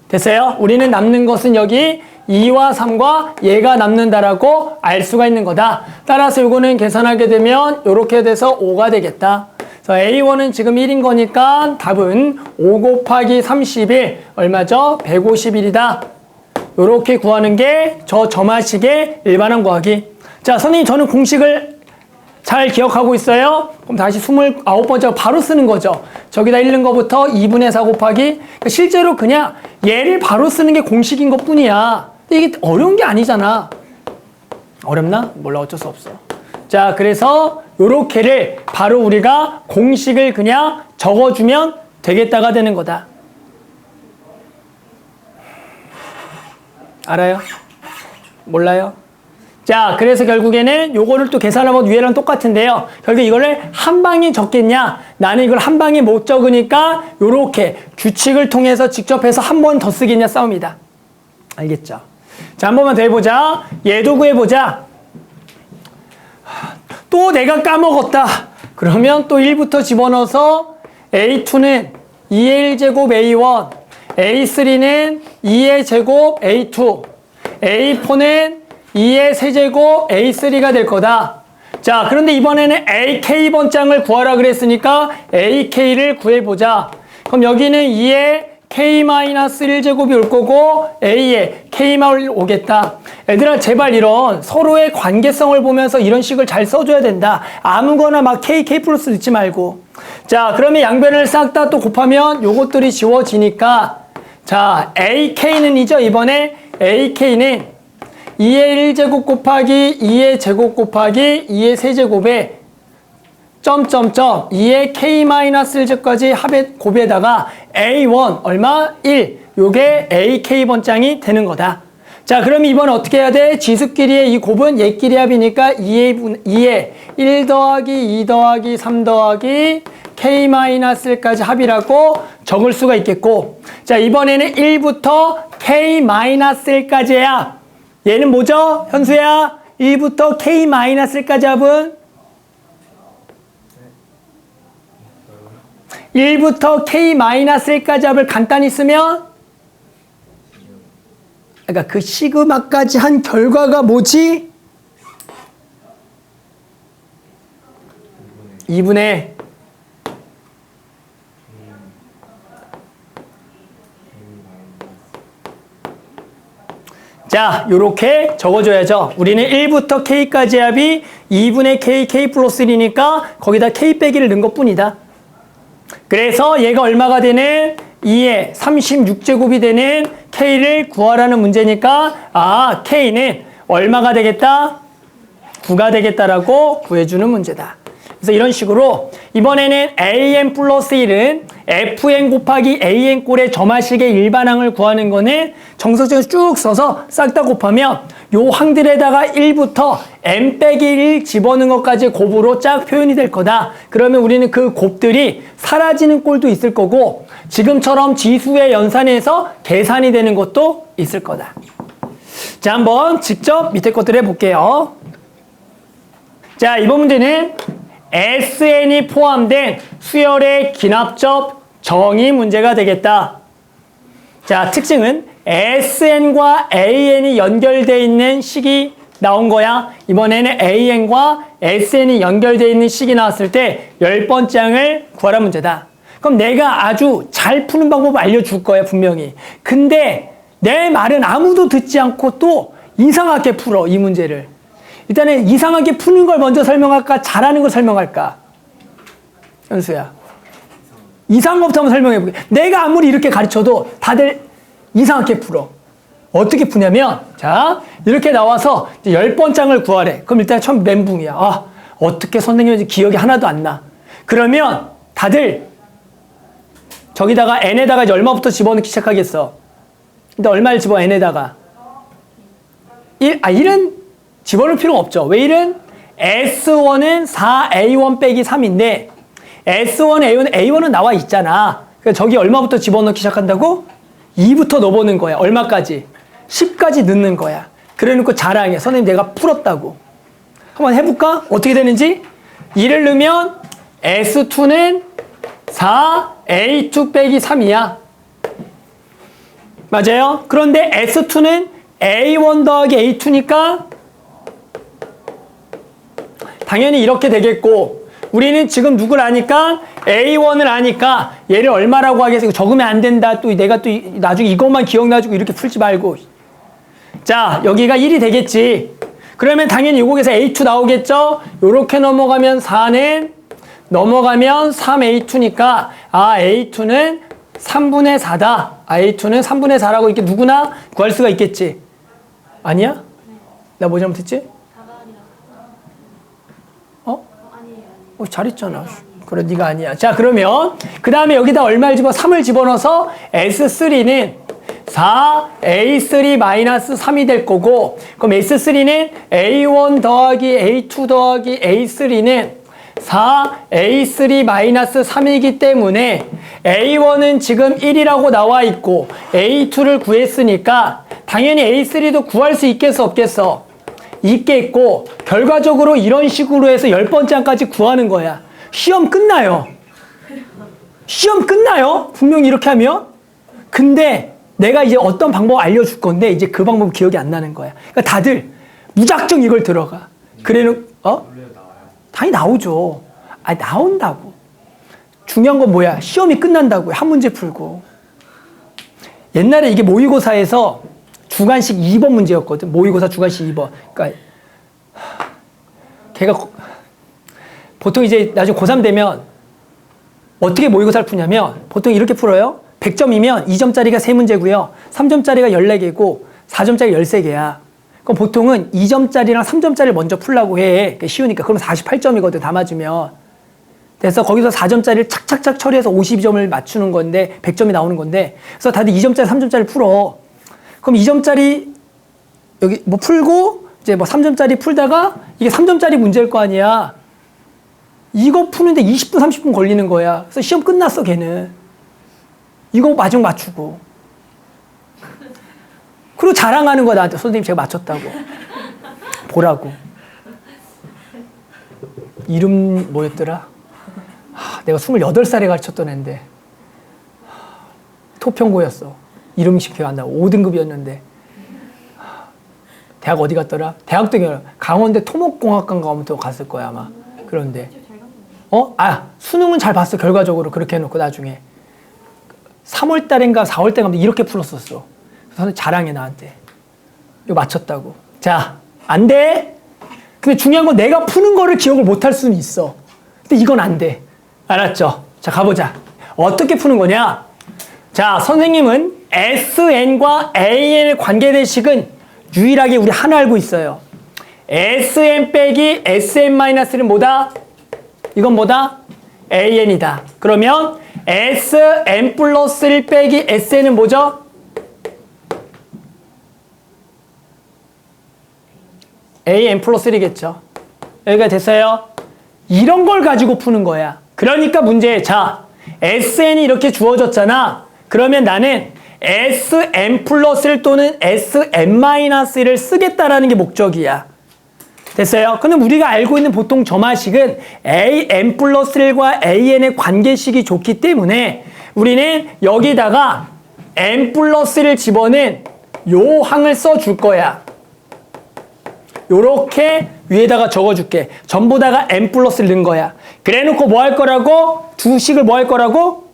됐어요? 우리는 남는 것은 여기 2와 3과 얘가 남는다라고 알 수가 있는 거다. 따라서 요거는 계산하게 되면 요렇게 돼서 5가 되겠다. 그래서 A1은 지금 1인 거니까 답은 5 곱하기 31 얼마죠? 151이다. 요렇게 구하는 게 저 점화식의 일반항 구하기. 자, 선생님 저는 공식을 잘 기억하고 있어요? 그럼 다시 29번째 바로 쓰는 거죠. 저기다 읽는 것부터 2분의 4 곱하기. 그러니까 실제로 그냥 얘를 바로 쓰는 게 공식인 것 뿐이야. 근데 이게 어려운 게 아니잖아. 어렵나? 몰라, 어쩔 수 없어. 자, 그래서 요렇게를 바로 우리가 공식을 그냥 적어주면 되겠다가 되는 거다. 알아요? 몰라요? 자, 그래서 결국에는 요거를 또 계산하면 위에랑 똑같은데요. 결국 이거를 한 방에 적겠냐? 나는 이걸 한 방에 못 적으니까 요렇게 규칙을 통해서 직접 해서 한 번 더 쓰겠냐 싸움이다. 알겠죠? 자, 한 번만 더 해보자. 얘도 구해보자. 또 내가 까먹었다. 그러면 또 1부터 집어넣어서 A2는 2의 1제곱 A1, A3는 2의 제곱 A2, A4는 2의 세제곱 A3가 될 거다. 자, 그런데 이번에는 AK번장을 구하라 그랬으니까 AK를 구해보자. 그럼 여기는 2의 K-1제곱이 올 거고 A에 K만 오겠다. 얘들아, 제발 이런 서로의 관계성을 보면서 이런 식을 잘 써줘야 된다. 아무거나 막 K 플러스 넣지 말고. 자, 그러면 양변을 싹 다 또 곱하면 요것들이 지워지니까 자, AK는이죠. 이번에 AK는 2의 1제곱 곱하기 2의 제곱 곱하기 2의 세제곱에 점점점 2의 K-1제까지 합의 곱에다가 A1 얼마? 1. 요게 AK번장이 되는 거다. 자, 그럼 이번에 어떻게 해야 돼? 지수끼리의 이 곱은 얘끼리 합이니까 2의 1 더하기 2 더하기 3 더하기 K-1까지 합이라고 적을 수가 있겠고, 자, 이번에는 1부터 K-1까지의 합. 얘는 뭐죠? 현수야, 1부터 K-1까지 합은 1부터 K-1까지 합을 간단히 쓰면, 그러니까 그 시그마까지 한 결과가 뭐지? 2분의 자, 요렇게 적어줘야죠. 우리는 1부터 K까지 합이 2분의 K, K 플러스 1이니까 거기다 K 빼기를 넣은 것 뿐이다. 그래서 얘가 얼마가 되는 2의 36제곱이 되는 K를 구하라는 문제니까, 아, K는 얼마가 되겠다? 9가 되겠다라고 구해주는 문제다. 그래서 이런 식으로 이번에는 AN 플러스 1은 FN 곱하기 AN 꼴의 점화식의 일반항을 구하는 거는 정석적으로 쭉 써서 싹 다 곱하면 요 항들에다가 1부터 n 빼기 1 집어넣은 것까지 곱으로 쫙 표현이 될 거다. 그러면 우리는 그 곱들이 사라지는 꼴도 있을 거고 지금처럼 지수의 연산에서 계산이 되는 것도 있을 거다. 자, 한번 직접 밑에 것들 해볼게요. 자, 이번 문제는 SN이 포함된 수열의 기납접 정의 문제가 되겠다. 자, 특징은 SN과 AN이 연결되어 있는 식이 나온 거야. 이번에는 AN과 SN이 연결되어 있는 식이 나왔을 때 10번째 항을 구하라 문제다. 그럼 내가 아주 잘 푸는 방법을 알려줄 거야, 분명히. 근데 내 말은 아무도 듣지 않고 또 이상하게 풀어, 이 문제를. 일단은 이상하게 푸는 걸 먼저 설명할까? 잘하는 걸 설명할까? 현수야. 이상한 것부터 한번 설명해볼게. 내가 아무리 이렇게 가르쳐도 다들 이상하게 풀어. 어떻게 푸냐면, 자, 이렇게 나와서 이제 10번장을 구하래. 그럼 일단 처음 멘붕이야. 아, 어떻게 선생님이 기억이 하나도 안 나. 그러면 다들 저기다가 n에다가 이제 얼마부터 집어넣기 시작하겠어? 근데 얼마를 집어, n에다가? 1은 집어넣을 필요가 없죠. 왜 1은? S1은 4A1 빼기 3인데 S1, A1은 나와 있잖아. 그러니까 저기 얼마부터 집어넣기 시작한다고? 2부터 넣어보는 거야. 얼마까지? 10까지 넣는 거야. 그래놓고 자랑해. 선생님 내가 풀었다고. 한번 해볼까? 어떻게 되는지? 2를 넣으면 S2는 4A2 빼기 3이야. 맞아요? 그런데 S2는 A1 더하기 A2니까 당연히 이렇게 되겠고, 우리는 지금 누굴 아니까? A1을 아니까 얘를 얼마라고 하겠어? 적으면 안 된다. 또 내가 또 나중에 이것만 기억나주고 이렇게 풀지 말고. 자, 여기가 1이 되겠지. 그러면 당연히 요거에서 A2 나오겠죠? 요렇게 넘어가면 4는 넘어가면 3A2니까 아, A2는 3분의 4다. 아, A2는 3분의 4라고 이렇게 누구나 구할 수가 있겠지. 아니야? 나 뭐 잘못했지? 잘했잖아. 그래, 네가 아니야. 자, 그러면 그 다음에 여기다 얼마를 3을 집어넣어서 S3는 4A3-3이 될 거고, 그럼 S3는 A1 더하기 A2 더하기 A3는 4A3-3이기 때문에 A1은 지금 1이라고 나와 있고 A2를 구했으니까 당연히 A3도 구할 수 있겠어, 없겠어? 있겠고, 결과적으로 이런 식으로 해서 10번째까지 구하는 거야. 시험 끝나요. 시험 끝나요. 분명히 이렇게 하면. 근데 내가 이제 어떤 방법 알려줄 건데 이제 그 방법 기억이 안 나는 거야. 그러니까 다들 무작정 이걸 들어가. 그래는 당연히 나오죠. 아니, 나온다고. 중요한 건 뭐야? 시험이 끝난다고. 한 문제 풀고. 옛날에 이게 모의고사에서 주관식 2번 문제였거든. 모의고사 주관식 2번. 그러니까 걔가 보통 이제 나중에 고3 되면 어떻게 모의고사를 푸냐면 보통 이렇게 풀어요. 100점이면 2점짜리가 3문제고요. 3점짜리가 14개고 4점짜리 13개야. 그럼 보통은 2점짜리랑 3점짜리를 먼저 풀라고 해. 쉬우니까. 그럼 48점이거든, 다 맞으면. 그래서 거기서 4점짜리를 착착착 처리해서 52점을 맞추는 건데 100점이 나오는 건데, 그래서 다들 2점짜리, 3점짜리 풀어. 그럼 2점짜리 여기 뭐 풀고 이제 뭐 3점짜리 풀다가 이게 3점짜리 문제일 거 아니야. 이거 푸는데 20분, 30분 걸리는 거야. 그래서 시험 끝났어, 걔는. 이거 마지막 맞추고. 그리고 자랑하는 거야, 나한테. 선생님, 제가 맞췄다고. 보라고. 이름 뭐였더라? 내가 28살에 가르쳤던 애인데. 토평고였어. 이름이 기억 안 나고. 5등급이었는데. 대학 어디 갔더라? 대학도 강원대 토목공학과인가 가면 또 갔을 거야, 아마. 그런데. 수능은 잘 봤어, 결과적으로. 그렇게 해놓고, 나중에. 3월 달인가 4월 달인가 이렇게 풀었었어. 그래서 자랑해, 나한테. 이거 맞췄다고. 자, 안 돼. 근데 중요한 건 내가 푸는 거를 기억을 못 할 수는 있어. 근데 이건 안 돼. 알았죠? 자, 가보자. 어떻게 푸는 거냐? 자, 선생님은 SN과 AN의 관계대식은 유일하게 우리 하나 알고 있어요. SN 빼기 SN-는 뭐다? 이건 뭐다? AN이다. 그러면 SN 플러스 1 빼기 SN은 뭐죠? AN 플러스 1이겠죠. 여기가 됐어요? 이런 걸 가지고 푸는 거야. 그러니까 문제, 자, SN이 이렇게 주어졌잖아. 그러면 나는 SN 플러스 1 또는 SN-1을 쓰겠다라는 게 목적이야. 됐어요? 근데 우리가 알고 있는 보통 점화식은 AN 플러스 1과 AN의 관계식이 좋기 때문에 우리는 여기다가 N 플러스 1을 집어넣은 요 항을 써줄 거야. 요렇게 위에다가 적어줄게. 전부 다가 N 플러스를 넣은 거야. 그래 놓고 뭐 할 거라고? 두 식을 뭐 할 거라고?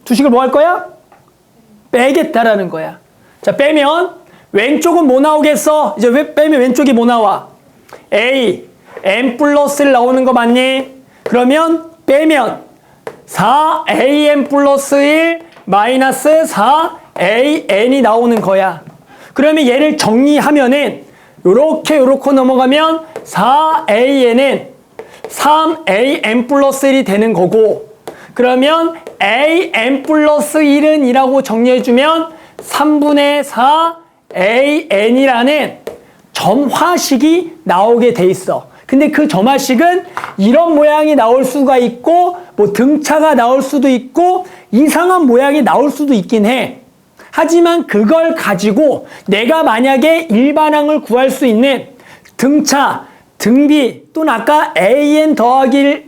두 식을 뭐 할 거야? 빼겠다라는 거야. 자, 빼면 왼쪽은 뭐 나오겠어? 이제 빼면 왼쪽이 뭐 나와? A, N 플러스를 나오는 거 맞니? 그러면 빼면 4AN 플러스 1 마이너스 4AN이 나오는 거야. 그러면 얘를 정리하면은 요렇게 넘어가면 4AN은 3AN 플러스 1이 되는 거고, 그러면 AN 플러스 1은 이라고 정리해주면 3분의 4 AN이라는 점화식이 나오게 돼 있어. 근데 그 점화식은 이런 모양이 나올 수가 있고, 뭐 등차가 나올 수도 있고, 이상한 모양이 나올 수도 있긴 해. 하지만 그걸 가지고 내가 만약에 일반항을 구할 수 있는 등차, 등비 또는 아까 AN 더하기는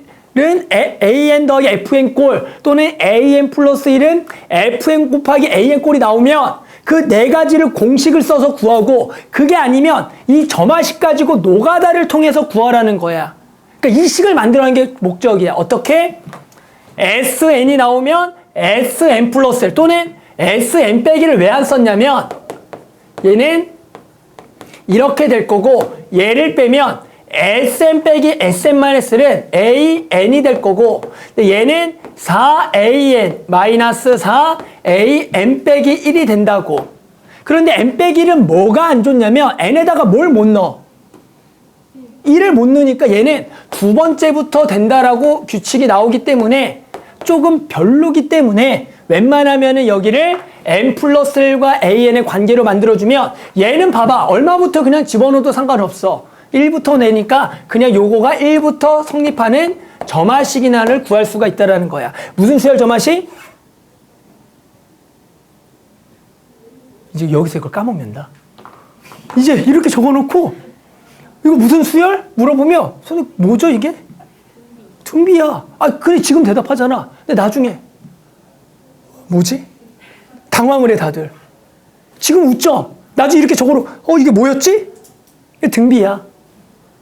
AN 더하기 FN 꼴 또는 AN 플러스 1은 FN 곱하기 AN 꼴이 나오면 그 네 가지를 공식을 써서 구하고, 그게 아니면 이 점화식 가지고 노가다를 통해서 구하라는 거야. 그러니까 이 식을 만들어내는 게 목적이야. 어떻게? SN이 나오면 SN 플러스 1 또는 SN 빼기를 왜 안 썼냐면 얘는 이렇게 될 거고, 얘를 빼면 SN 빼기 SN-1은 AN이 될 거고, 얘는 4AN 마이너스 4AN 빼기 1이 된다고. 그런데 N 빼기 1은 뭐가 안 좋냐면 N에다가 뭘 못 넣어? 1을 못 넣으니까 얘는 두 번째부터 된다라고 규칙이 나오기 때문에 조금 별로기 때문에 웬만하면은 여기를 N 플러스 1과 AN의 관계로 만들어주면 얘는 봐봐. 얼마부터 그냥 집어넣어도 상관없어. 1부터 내니까 그냥 요거가 1부터 성립하는 점화식이나를 구할 수가 있다는 거야. 무슨 수열 점화식? 이제 여기서 이걸 까먹는다. 이제 이렇게 적어놓고 이거 무슨 수열? 물어보면 선생님 뭐죠 이게? 등비야. 그래 지금 대답하잖아. 근데 나중에 뭐지? 당황을 해 다들. 지금 웃죠? 나중에 이렇게 적어놓고 이게 뭐였지? 이게 등비야.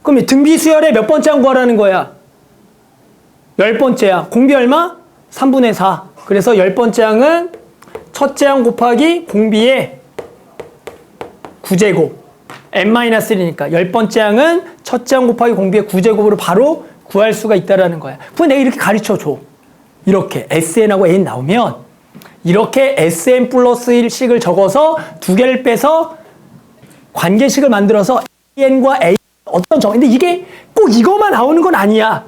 그럼 등비 수열의 몇 번째 항 구하라는 거야? 10번째야. 공비 얼마? 3분의 4. 그래서 10번째 항은 첫째 항 곱하기 공비의 9제곱. n-1이니까 10번째 항은 첫째 항 곱하기 공비의 9제곱으로 바로 구할 수가 있다는 거야. 그건 내가 이렇게 가르쳐줘. 이렇게 SN하고 AN 나오면 이렇게 Sn 플러스 1식을 적어서 두 개를 빼서 관계식을 만들어서 N과 A 어떤 근데 이게 꼭 이거만 나오는 건 아니야.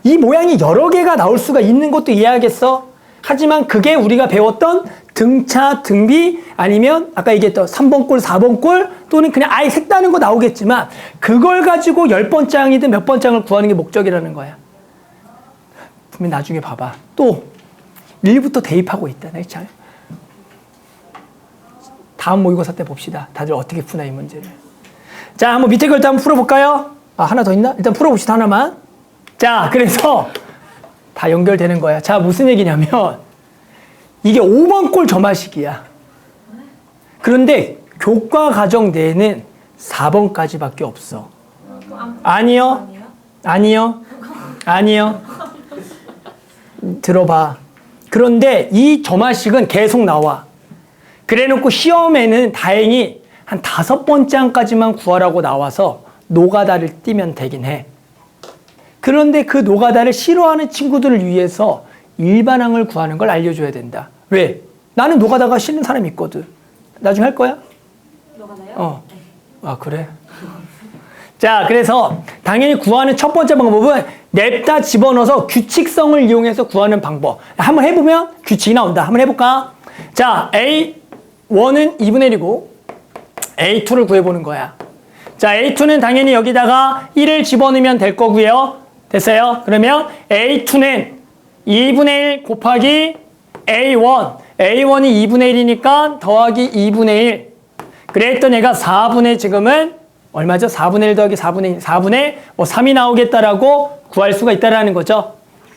이 모양이 여러 개가 나올 수가 있는 것도 이해하겠어? 하지만 그게 우리가 배웠던 등차, 등비 아니면 아까 얘기했던 3번 꼴, 4번 꼴 또는 그냥 아예 색다른 거 나오겠지만 그걸 가지고 10번째 항이든 몇 번째 항을 구하는 게 목적이라는 거야. 그러면 나중에 봐봐. 또 1부터 대입하고 있다. 참. 다음 모의고사 때 봅시다. 다들 어떻게 푸나 이 문제를. 자, 한번 밑에 걸 한번 풀어볼까요? 아, 하나 더 있나? 일단 풀어봅시다. 하나만. 자, 그래서 다 연결되는 거야. 자, 무슨 얘기냐면 이게 5번 꼴 점화식이야. 그런데 교과 과정 내에는 4번까지밖에 없어. 아니요. 아니요. 아니요. 들어봐. 그런데 이 점화식은 계속 나와. 그래놓고 시험에는 다행히 한 5번째 항까지만 구하라고 나와서 노가다를 띄면 되긴 해. 그런데 그 노가다를 싫어하는 친구들을 위해서 일반항을 구하는 걸 알려줘야 된다. 왜? 나는 노가다가 싫은 사람이 있거든. 나중에 할 거야?
노가다요?
네. 아, 그래? 자, 그래서 당연히 구하는 첫 번째 방법은 냅다 집어넣어서 규칙성을 이용해서 구하는 방법. 한번 해보면 규칙이 나온다. 한번 해볼까? 자, A1은 2분의 1이고 A2를 구해보는 거야. 자, A2는 당연히 여기다가 1을 집어넣으면 될 거고요. 됐어요? 그러면 A2는 2분의 1 곱하기 A1. A1이 2분의 1이니까 더하기 2분의 1. 그랬던 애가 4분의 지금은 얼마죠? 4분의 1 더하기 4분의 1. 4분의 3이 나오겠다라고 구할 수가 있다라는 거죠.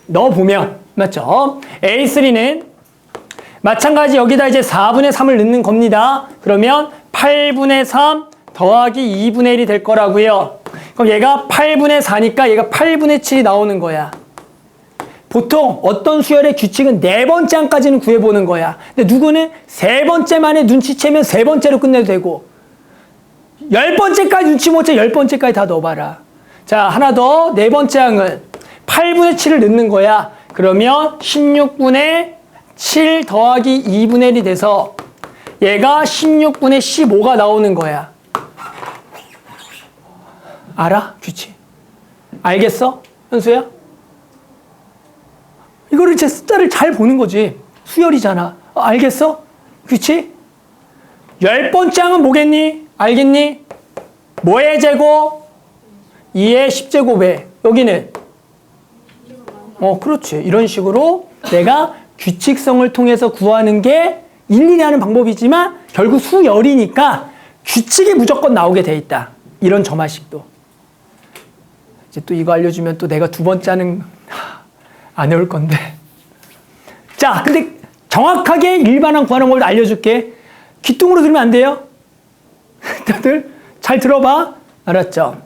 넣어보면. 맞죠? A3는 마찬가지 여기다 이제 4분의 3을 넣는 겁니다. 그러면 8분의 3 더하기 2분의 1이 될 거라고요. 그럼 얘가 8분의 4니까 얘가 8분의 7이 나오는 거야. 보통 어떤 수열의 규칙은 4번째 항까지는 구해보는 거야. 근데 누구는 3번째만에 눈치채면 3번째로 끝내도 되고 10번째까지 눈치 못 채 10번째까지 다 넣어봐라. 자, 하나 더 4번째 항은 8분의 7을 넣는 거야. 그러면 16분의 7 더하기 2분의 1이 돼서 얘가 16분의 15가 나오는 거야. 알아? 규칙. 알겠어? 현수야? 이거를 제 숫자를 잘 보는 거지. 수열이잖아. 알겠어? 규칙? 10번째 항은 뭐겠니? 알겠니? 뭐의 제곱? 2의 10제곱에. 여기는? 그렇지. 이런 식으로 내가 규칙성을 통해서 구하는 게 일일이 하는 방법이지만 결국 수열이니까 규칙이 무조건 나오게 돼 있다. 이런 점화식도. 이제 또 이거 알려주면 또 내가 두 번째는 안 해올 건데. 자, 근데 정확하게 일반항 구하는 걸 알려줄게. 귀뚱으로 들으면 안 돼요? 다들 잘 들어봐. 알았죠?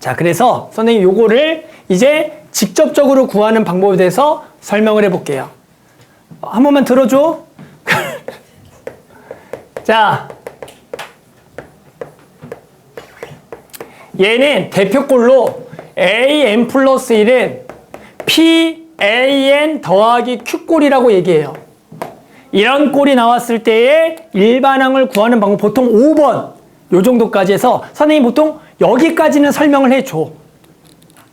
자, 그래서 선생님 요거를 이제 직접적으로 구하는 방법에 대해서 설명을 해볼게요. 한 번만 들어줘. 자, 얘는 대표꼴로 AN 플러스 1은 PAN 더하기 Q꼴이라고 얘기해요. 이런 꼴이 나왔을 때의 일반항을 구하는 방법 보통 5번 요 정도까지 해서 선생님이 보통 여기까지는 설명을 해줘.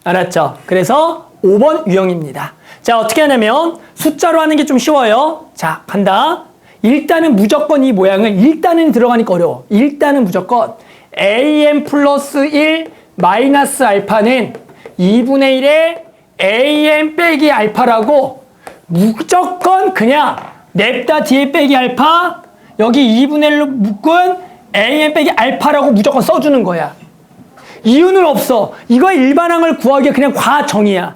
알았죠? 그래서 5번 유형입니다. 자, 어떻게 하냐면 숫자로 하는 게 좀 쉬워요. 자, 간다. 일단은 무조건 이 모양을 일단은 들어가니까 어려워. 일단은 무조건 AN 플러스 1 마이너스 알파는 2분의 1의 AN 빼기 알파라고 무조건 그냥 냅다 뒤에 빼기 알파 여기 2분의 1로 묶은 AN 빼기 알파라고 무조건 써주는 거야. 이유는 없어. 이거 일반항을 구하기에 그냥 과정이야.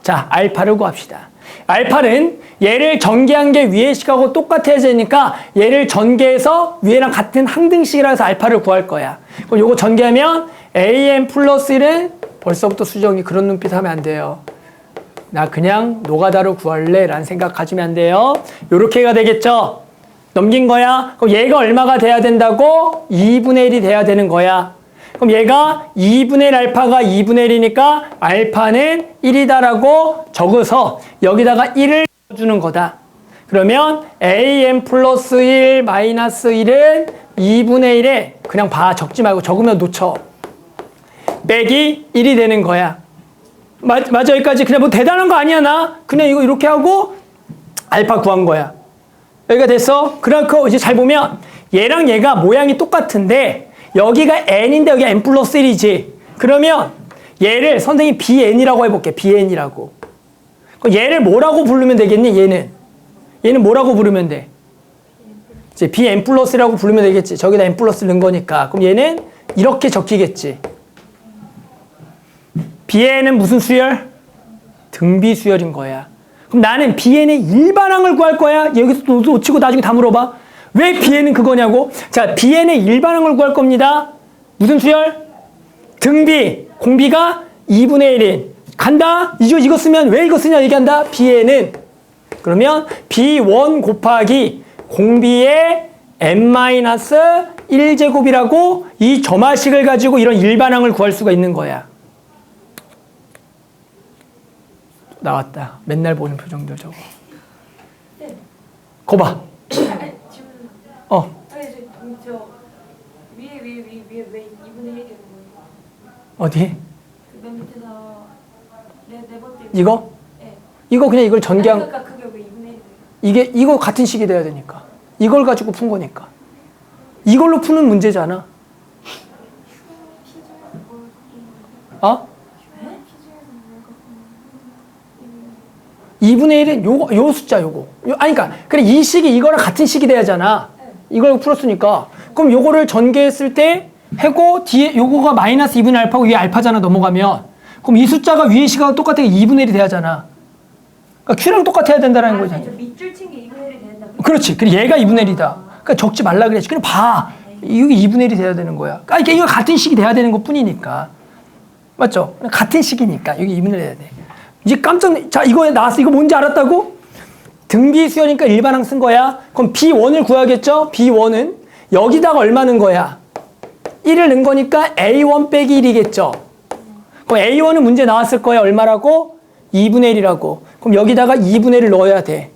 자, 알파를 구합시다. 알파는 얘를 전개한 게 위의 식하고 똑같아야 되니까 얘를 전개해서 위에랑 같은 항등식이라 해서 알파를 구할 거야. 그럼 요거 전개하면 AN 플러스 1은 벌써부터 수정이 그런 눈빛 하면 안 돼요. 나 그냥 노가다로 구할래 라는 생각 가지면 안 돼요. 요렇게가 되겠죠? 넘긴 거야. 그럼 얘가 얼마가 돼야 된다고? 2분의 1이 돼야 되는 거야. 그럼 얘가 2분의 1 알파가 2분의 1이니까 알파는 1이다라고 적어서 여기다가 1을 주는 거다. 그러면 an 플러스 1 마이너스 1은 2분의 1에 그냥 봐. 적지 말고 적으면 놓쳐. 빼기 1이 되는 거야. 맞아, 여기까지. 그냥 뭐 대단한 거 아니야, 나. 그냥 이거 이렇게 하고 알파 구한 거야. 여기가 됐어? 그렇고 이제 잘 보면 얘랑 얘가 모양이 똑같은데 여기가 n인데 여기가 n 플러스 1이지. 그러면 얘를 선생님 bn이라고 해볼게. bn이라고. 그럼 얘를 뭐라고 부르면 되겠니? 얘는 뭐라고 부르면 돼? 이제 bn 플러스라고 부르면 되겠지. 저기다 n 플러스 넣은 거니까. 그럼 얘는 이렇게 적히겠지. bn은 무슨 수열? 등비 수열인 거야. 그럼 나는 bn의 일반항을 구할 거야. 여기서 또 놓치고 나중에 다 물어봐. 왜 bn은 그거냐고? 자, bn의 일반항을 구할 겁니다. 무슨 수열? 등비. 공비가 2분의 1인. 간다? 이거 쓰면 왜 이거 쓰냐 얘기한다? bn은 그러면 b1 곱하기 공비의 n-1제곱이라고 이 점화식을 가지고 이런 일반항을 구할 수가 있는 거야. 나왔다. 맨날 보는 표정들 저거.
네.
거봐.
질문.
아니,
저 위에 왜 2분의 1이 되는 거예요?
어디?
그맨 밑에서 네 번째.
이거?
네.
이거 그냥 이걸 전개한.
그러니까 그게 왜 2분의 1이 돼요?
이거 같은 식이 돼야 되니까. 이걸 가지고 푼 거니까. 이걸로 푸는 문제잖아. 어? 2분의 1은 요 숫자 요거. 아니, 그러니까, 그래, 이 식이 이거랑 같은 식이 돼야잖아. 이걸 풀었으니까. 그럼 요거를 전개했을 때, 해고, 뒤에, 요거가 마이너스 2분의 알파고 위에 알파잖아, 넘어가면. 그럼 이 숫자가 위에 식하고 똑같은 게 2분의 1이 돼야잖아. 그러니까 Q랑 똑같아야 된다는 거지.
저 밑줄 친 게 2분의 1이 된다.
그렇지. 그래, 얘가 2분의 1이다. 그러니까 적지 말라 그랬지. 그냥 봐. 이게 2분의 1이 돼야 되는 거야. 그러니까 이거 같은 식이 돼야 되는 것 뿐이니까. 맞죠? 같은 식이니까. 여기 2분의 1 해야 돼. 이제 자, 이거에 나왔어. 이거 뭔지 알았다고? 등비 수열이니까 일반항 쓴 거야. 그럼 B1을 구하겠죠? B1은 여기다가 얼마 넣은 거야? 1을 넣은 거니까 A1 빼기 1이겠죠? 그럼 A1은 문제 나왔을 거야. 얼마라고? 2분의 1이라고. 그럼 여기다가 2분의 1을 넣어야 돼.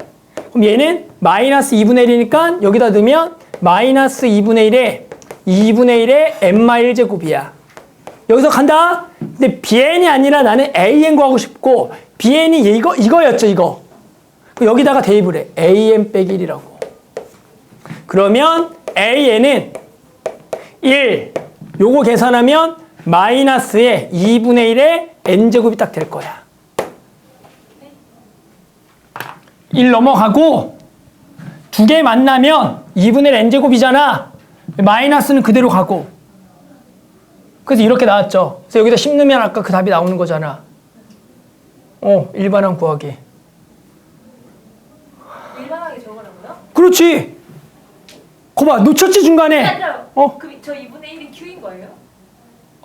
그럼 얘는 마이너스 2분의 1이니까 여기다 넣으면 마이너스 2분의 1에 2분의 1에 n-1제곱이야. 여기서 간다? 근데 bn이 아니라 나는 an 구하고 싶고 bn이 이거였죠, 이거. 여기다가 대입을 해. an 빼기 1이라고. 그러면 an은 1, 요거 계산하면 마이너스에 2분의 1에 n제곱이 딱 될 거야. 1 넘어가고 두 개 만나면 2분의 1 n제곱이잖아. 마이너스는 그대로 가고. 그래서 이렇게 나왔죠. 그래서 여기다 10 넣으면 아까 그 답이 나오는 거잖아. 일반항 구하기.
일반하게 적으라고요?
그렇지. 거봐, 놓쳤지 중간에.
아니요. 저 2분의 1이 Q인 거예요?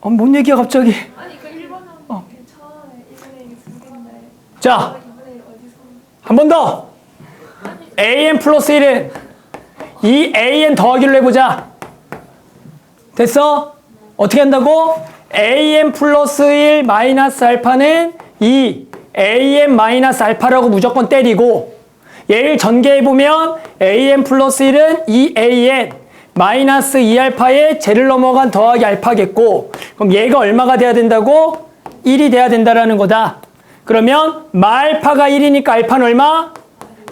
뭔 얘기야 갑자기.
아니 그 일반하고 괜찮아요. 2분의 1이 두 개인데.
자,
2분의 1 어디서?
한 번 더. an 플러스 1은 이 an 더하기를 해보자. 됐어? 어떻게 한다고? an 플러스 1 마이너스 알파는 이 an 마이너스 알파라고 무조건 때리고 얘를 전개해보면 an 플러스 1은 2an 마이너스 2알파에 제를 넘어간 더하기 알파겠고 그럼 얘가 얼마가 돼야 된다고? 1이 돼야 된다라는 거다. 그러면 마알파가 1이니까 알파는 얼마?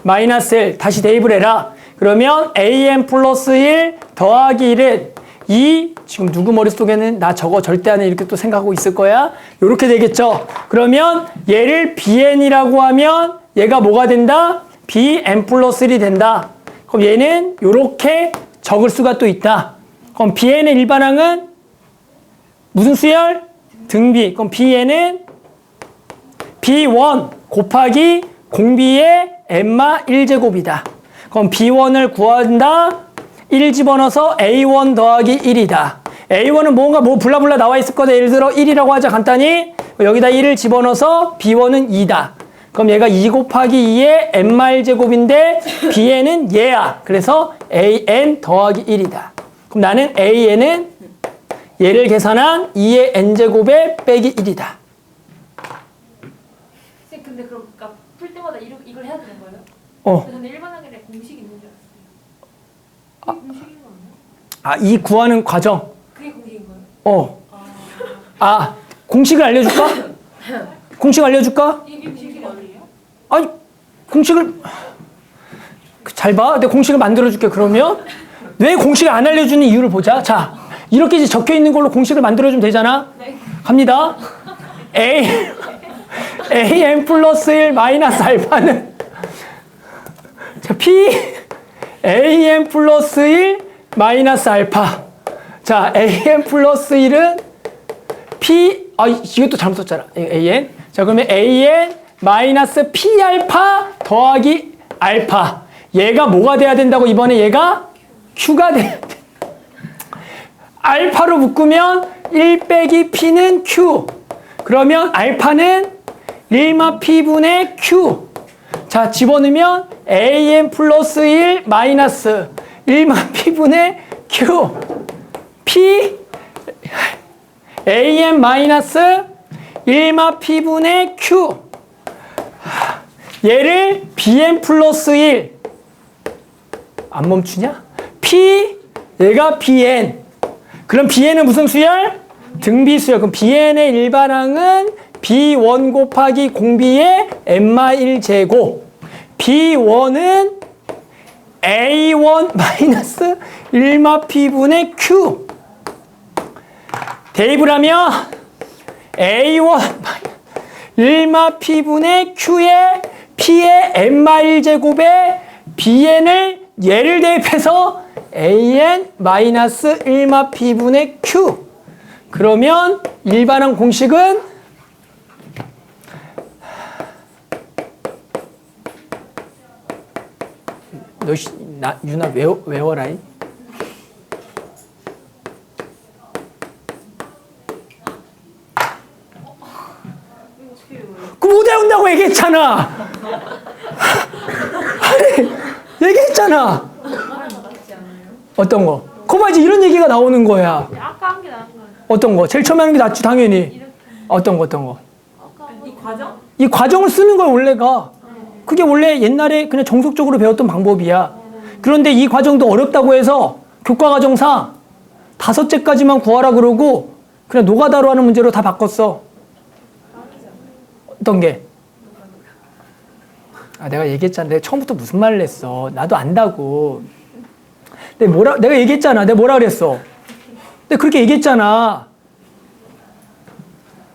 마이너스 1. 다시 대입을 해라. 그러면 an 플러스 1 더하기 1은 지금 누구 머릿속에는 나 저거 절대 안 해 이렇게 또 생각하고 있을 거야. 이렇게 되겠죠. 그러면 얘를 bn이라고 하면 얘가 뭐가 된다? bn 플러스 1이 된다. 그럼 얘는 이렇게 적을 수가 또 있다. 그럼 bn의 일반항은 무슨 수열? 등비. 그럼 bn은 b1 곱하기 공비의 n-1제곱이다. 그럼 b1을 구한다. 1 집어넣어서 a1 더하기 1이다. a1은 뭔가 블라블라 나와 있을 거다. 예를 들어 1이라고 하자 간단히. 여기다 1을 집어넣어서 b1은 2다. 그럼 얘가 2 곱하기 2의 n-1제곱인데 bn은 얘야. 그래서 an 더하기 1이다. 그럼 나는 an은 얘를 계산한 2의 n제곱에 빼기 1이다.
근데 그럼 풀 때마다 이걸 해야 되는 거예요? 저는 일반하게 공식 있는 줄 알았어요. 그게 공식인 거 아니야?
아, 이 구하는 과정.
그게 공식인 거예요?
공식을 알려줄까? 공식 알려줄까?
이게 공식이 아니에요?
아니, 공식을 잘 봐. 내가 공식을 만들어줄게. 그러면 왜 공식을 안 알려주는 이유를 보자. 자, 이렇게 이제 적혀 있는 걸로 공식을 만들어주면 되잖아.
네.
갑니다. an 플러스 1 마이너스 알파는 자, an 플러스 1 마이너스 알파. 자, an 플러스 1은 이것도 잘못 썼잖아. an. 자, 그러면 an 마이너스 p 알파 더하기 알파. 얘가 뭐가 돼야 된다고? 이번에 얘가 q가 돼야 돼. 알파로 묶으면 1 빼기 p는 q. 그러면 알파는 1마 p분의 q. 자, 집어넣으면 an 플러스 1 마이너스 1마 p분의 q. p an 마이너스 1마 p분의 q. 얘를 bn 플러스 1. 안 멈추냐? p, 얘가 bn. 그럼 bn은 무슨 수열? 등비수열. 그럼 bn의 일반항은 b1 곱하기 공비의 n-1 제곱. b1은 a1 마이너스 1마 p분의 q. 대입을 하면 a1 1마 p분의 q의 p의 n-1 제곱에 bn을 얘를 대입해서 an 마이너스 1마 p분의 q. 그러면 일반항 공식은 유나 외워라이. 그 못 외운다고 얘기했잖아. 아니, 얘기했잖아. 어떤 거? 거봐, 이제 이런 얘기가 나오는 거야.
아까 한 게 나은 거예요.
어떤 거? 제일 처음에 하는 게 낫지, 당연히.
이렇게.
어떤 거?
이 과정?
이 과정을 쓰는 거야, 원래가. 그게 원래 옛날에 그냥 정석적으로 배웠던 방법이야. 그런데 이 과정도 어렵다고 해서 교과과정상 5제까지만 구하라 그러고 그냥 노가다로 하는 문제로 다 바꿨어. 어떤 게? 내가 얘기했잖아. 내가 처음부터 무슨 말을 했어. 나도 안다고. 내가 얘기했잖아. 내가 뭐라 그랬어. 내가 그렇게 얘기했잖아.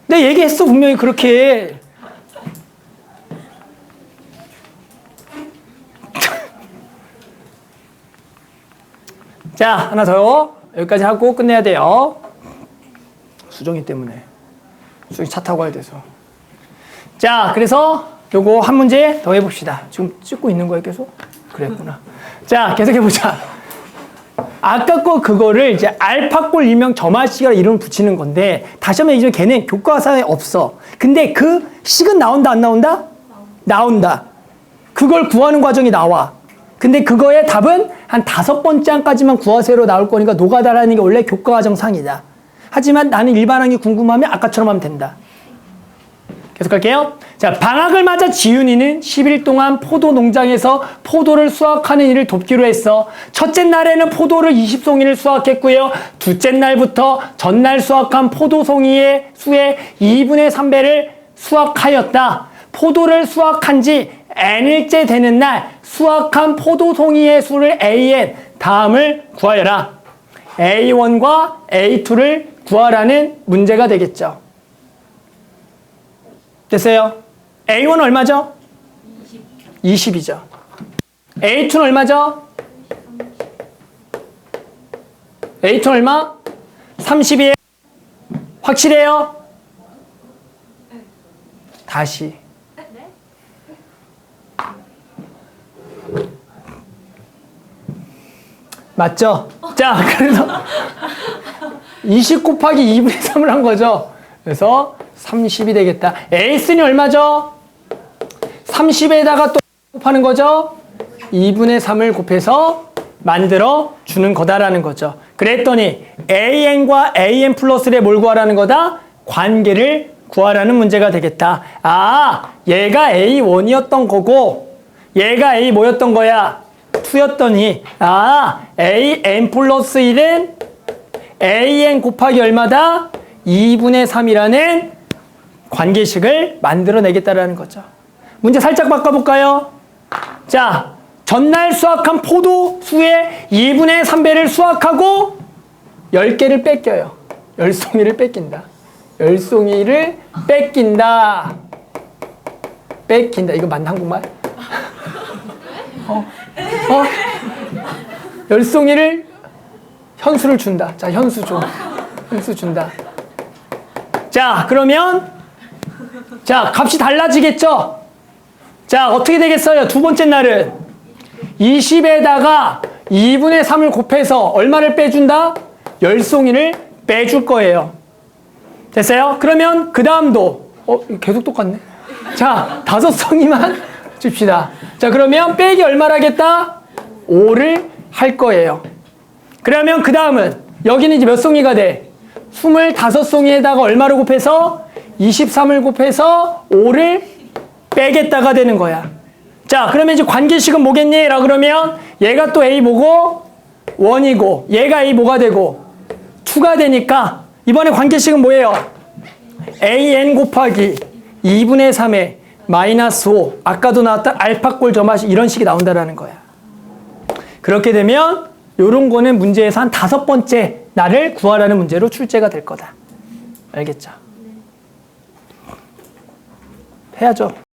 내가 얘기했어, 분명히 그렇게. 자, 하나 더요. 여기까지 하고 끝내야 돼요. 수정이 때문에. 수정이 차 타고 가야 돼서. 자, 그래서 요거 한 문제 더 해봅시다. 지금 찍고 있는 거예요, 계속? 그랬구나. 자, 계속해보자. 아까 거 그거를 이제 알파꼴 일명 점화식이라 이름을 붙이는 건데, 다시 한번 얘기하면 걔는 교과서에 없어. 근데 그 식은 나온다, 안 나온다? 나온다. 그걸 구하는 과정이 나와. 근데 그거의 답은 한 5번째 항까지만 구하세요로 나올 거니까 노가다라는 게 원래 교과과정상이다. 하지만 나는 일반항이 궁금하면 아까처럼 하면 된다. 계속 할게요. 자, 방학을 맞아 지윤이는 10일 동안 포도 농장에서 포도를 수확하는 일을 돕기로 했어. 첫째 날에는 포도를 20송이를 수확했고요. 둘째 날부터 전날 수확한 포도송이의 수의 2분의 3배를 수확하였다. 포도를 수확한 지 n일째 되는 날 수확한 포도송이의 수를 an, 다음을 구하여라. a1과 a2를 구하라는 문제가 되겠죠. 됐어요? A1은 얼마죠? 20이죠. A2는 얼마죠? A2는 얼마? 30이에요. 확실해요? 다시. 맞죠? 자, 그래서 20 곱하기 2분의 3을 한 거죠. 그래서 30이 되겠다. A순이 얼마죠? 30에다가 또 곱하는 거죠? 2분의 3을 곱해서 만들어 주는 거다라는 거죠. 그랬더니 AN과 AN 플러스를 뭘 구하라는 거다? 관계를 구하라는 문제가 되겠다. 아, 얘가 A1이었던 거고 얘가 A 뭐였던 거야? 2였더니 AN 플러스 1은 AN 곱하기 얼마다? 2분의 3이라는 관계식을 만들어내겠다라는 거죠. 문제 살짝 바꿔볼까요? 자, 전날 수확한 포도수의 2분의 3배를 수확하고 10개를 뺏겨요. 10송이를 뺏긴다. 10송이를 뺏긴다. 뺏긴다. 이거 맞나, 한국말? 10송이를 현수를 준다. 자, 현수 줘. 현수 준다. 자, 그러면 자, 값이 달라지겠죠? 자, 어떻게 되겠어요? 두 번째 날은 20에다가 2분의 3을 곱해서 얼마를 빼준다? 10송이를 빼줄 거예요. 됐어요? 그러면 그 다음도 계속 똑같네. 자, 5송이만 줍시다. 자, 그러면 빼기 얼마를 하겠다? 5를 할 거예요. 그러면 그 다음은 여기는 이제 몇 송이가 돼? 25송이에다가 얼마를 곱해서? 23을 곱해서 5를 빼겠다가 되는 거야. 자, 그러면 이제 관계식은 뭐겠니? 라고 그러면 얘가 또 A 뭐고? 1이고 얘가 A 뭐가 되고? 2가 되니까 이번에 관계식은 뭐예요? AN 곱하기 2분의 3에 마이너스 5. 아까도 나왔던 알파꼴 점화식 이런 식이 나온다라는 거야. 그렇게 되면 요런 거는 문제에서 한 5번째 날을 구하라는 문제로 출제가 될 거다. 알겠죠? 해야죠.